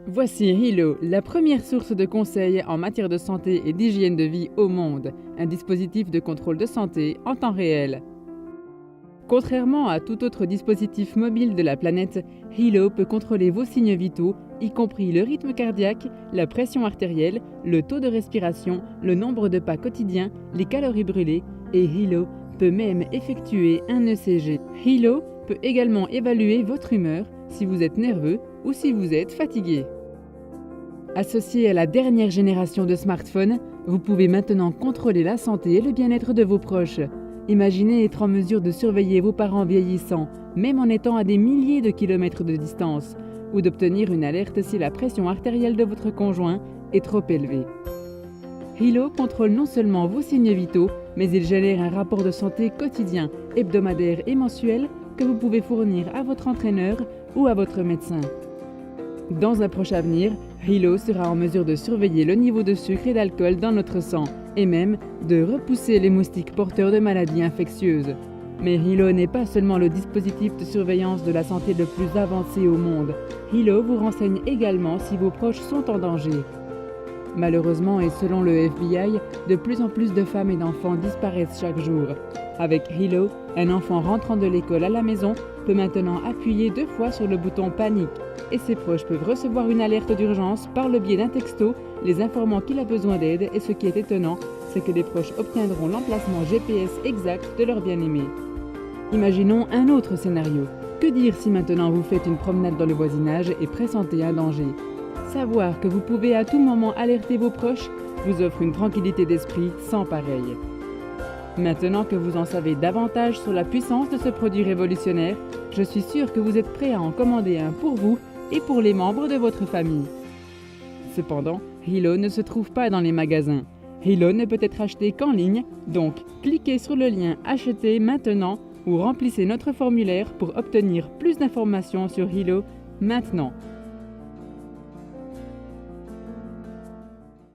Voici Hilo, la première source de conseils en matière de santé et d'hygiène de vie au monde, un dispositif de contrôle de santé en temps réel. Contrairement à tout autre dispositif mobile de la planète, Hilo peut contrôler vos signes vitaux, y compris le rythme cardiaque, la pression artérielle, le taux de respiration, le nombre de pas quotidiens, les calories brûlées, et Hilo peut même effectuer un ECG. Hilo peut également évaluer votre humeur, si vous êtes nerveux ou si vous êtes fatigué. Associé à la dernière génération de smartphones, vous pouvez maintenant contrôler la santé et le bien-être de vos proches. Imaginez être en mesure de surveiller vos parents vieillissants, même en étant à des milliers de kilomètres de distance, ou d'obtenir une alerte si la pression artérielle de votre conjoint est trop élevée. Hilo contrôle non seulement vos signes vitaux, mais il génère un rapport de santé quotidien, hebdomadaire et mensuel que vous pouvez fournir à votre entraîneur ou à votre médecin. Dans un proche avenir, Hilo sera en mesure de surveiller le niveau de sucre et d'alcool dans notre sang et même de repousser les moustiques porteurs de maladies infectieuses. Mais Hilo n'est pas seulement le dispositif de surveillance de la santé le plus avancé au monde. Hilo vous renseigne également si vos proches sont en danger. Malheureusement et selon le FBI, de plus en plus de femmes et d'enfants disparaissent chaque jour. Avec Hilo, un enfant rentrant de l'école à la maison peut maintenant appuyer 2 fois sur le bouton panique et ses proches peuvent recevoir une alerte d'urgence par le biais d'un texto les informant qu'il a besoin d'aide et ce qui est étonnant, c'est que les proches obtiendront l'emplacement GPS exact de leur bien-aimé. Imaginons un autre scénario. Que dire si maintenant vous faites une promenade dans le voisinage et pressentez un danger ? Savoir que vous pouvez à tout moment alerter vos proches vous offre une tranquillité d'esprit sans pareil. Maintenant que vous en savez davantage sur la puissance de ce produit révolutionnaire, je suis sûr que vous êtes prêt à en commander un pour vous et pour les membres de votre famille. Cependant, Hilo ne se trouve pas dans les magasins. Hilo ne peut être acheté qu'en ligne, donc cliquez sur le lien « Acheter maintenant » ou remplissez notre formulaire pour obtenir plus d'informations sur Hilo maintenant.